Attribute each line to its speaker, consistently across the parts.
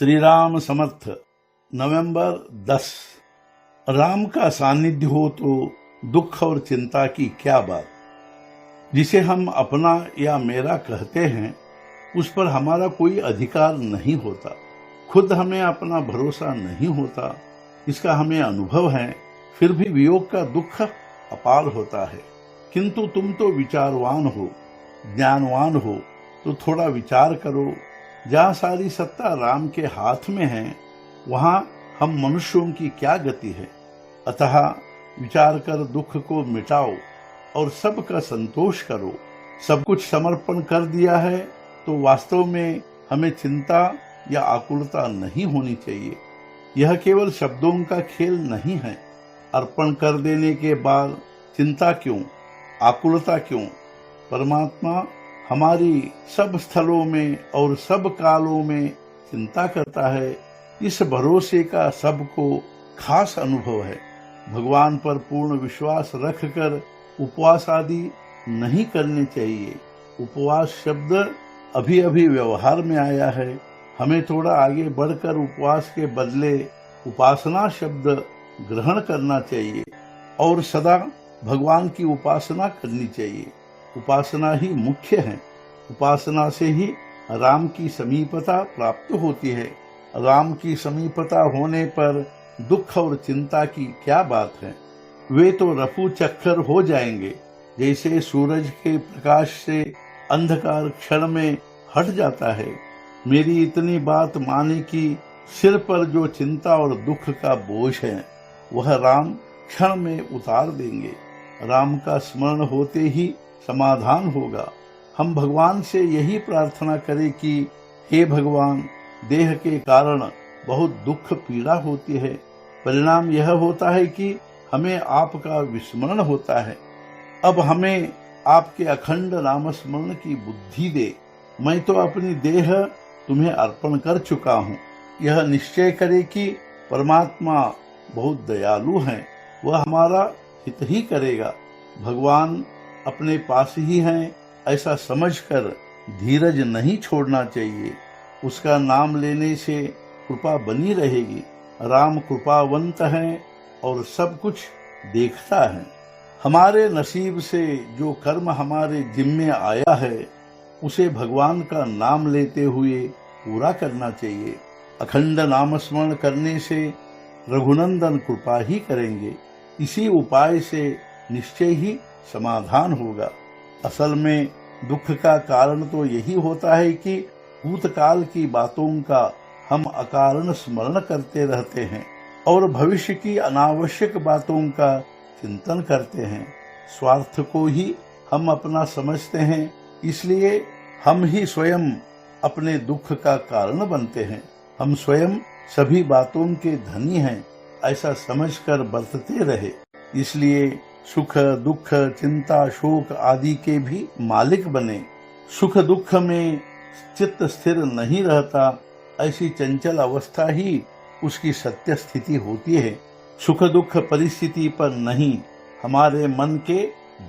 Speaker 1: श्री राम समर्थ। नवंबर 10। राम का सानिध्य हो तो दुख और चिंता की क्या बात। जिसे हम अपना या मेरा कहते हैं उस पर हमारा कोई अधिकार नहीं होता। खुद हमें अपना भरोसा नहीं होता, इसका हमें अनुभव है। फिर भी वियोग का दुख अपार होता है। किंतु तुम तो विचारवान हो, ज्ञानवान हो, तो थोड़ा विचार करो। जहाँ सारी सत्ता राम के हाथ में है, वहाँ हम मनुष्यों की क्या गति है। अतः विचार कर दुख को मिटाओ और सबका संतोष करो। सब कुछ समर्पण कर दिया है तो वास्तव में हमें चिंता या आकुलता नहीं होनी चाहिए। यह केवल शब्दों का खेल नहीं है। अर्पण कर देने के बाद चिंता क्यों, आकुलता क्यों। परमात्मा हमारी सब स्थलों में और सब कालों में चिंता करता है। इस भरोसे का सबको खास अनुभव है। भगवान पर पूर्ण विश्वास रखकर उपवास आदि नहीं करने चाहिए। उपवास शब्द अभी अभी व्यवहार में आया है। हमें थोड़ा आगे बढ़कर उपवास के बदले उपासना शब्द ग्रहण करना चाहिए और सदा भगवान की उपासना करनी चाहिए। उपासना ही मुख्य है। उपासना से ही राम की समीपता प्राप्त होती है। राम की समीपता होने पर दुख और चिंता की क्या बात है। वे तो रफू चक्कर हो जाएंगे। जैसे सूरज के प्रकाश से अंधकार क्षण में हट जाता है। मेरी इतनी बात माने कि सिर पर जो चिंता और दुख का बोझ है वह राम क्षण में उतार देंगे। राम का स्मरण होते ही समाधान होगा। हम भगवान से यही प्रार्थना करें कि हे भगवान, देह के कारण बहुत दुख पीड़ा होती है। परिणाम यह होता है कि हमें आपका विस्मरण होता है। अब हमें आपके अखंड नाम स्मरण की बुद्धि दे। मैं तो अपनी देह तुम्हें अर्पण कर चुका हूँ। यह निश्चय करे कि परमात्मा बहुत दयालु है, वह हमारा हित ही करेगा। भगवान अपने पास ही हैं, ऐसा समझकर धीरज नहीं छोड़ना चाहिए। उसका नाम लेने से कृपा बनी रहेगी। राम कृपावंत है और सब कुछ देखता है। हमारे नसीब से जो कर्म हमारे जिम्मे आया है उसे भगवान का नाम लेते हुए पूरा करना चाहिए। अखंड नाम स्मरण करने से रघुनंदन कृपा ही करेंगे। इसी उपाय से निश्चय ही समाधान होगा। असल में दुख का कारण तो यही होता है कि भूतकाल की बातों का हम अकारण स्मरण करते रहते हैं और भविष्य की अनावश्यक बातों का चिंतन करते हैं। स्वार्थ को ही हम अपना समझते हैं, इसलिए हम ही स्वयं अपने दुख का कारण बनते हैं। हम स्वयं सभी बातों के धनी हैं, ऐसा समझकर बरतते रहे। इसलिए सुख दुख चिंता शोक आदि के भी मालिक बने। सुख दुख में चित्त स्थिर नहीं रहता, ऐसी चंचल अवस्था ही उसकी सत्य स्थिति होती है। सुख दुख परिस्थिति पर नहीं, हमारे मन के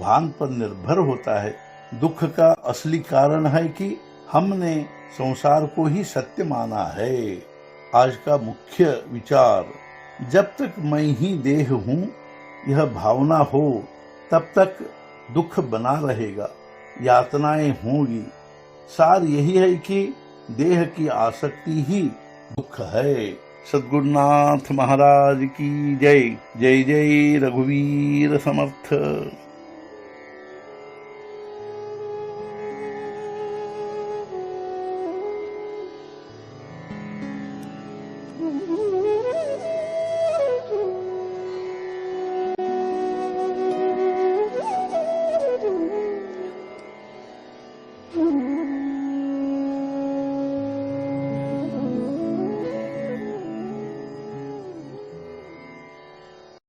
Speaker 1: भान पर निर्भर होता है। दुख का असली कारण है कि हमने संसार को ही सत्य माना है। आज का मुख्य विचार, जब तक मैं ही देह हूँ यह भावना हो तब तक दुख बना रहेगा, यातनाएं होंगी। सार यही है कि देह की आसक्ति ही दुख है। सद्गुरुनाथ महाराज की जय। जय जय रघुवीर समर्थ।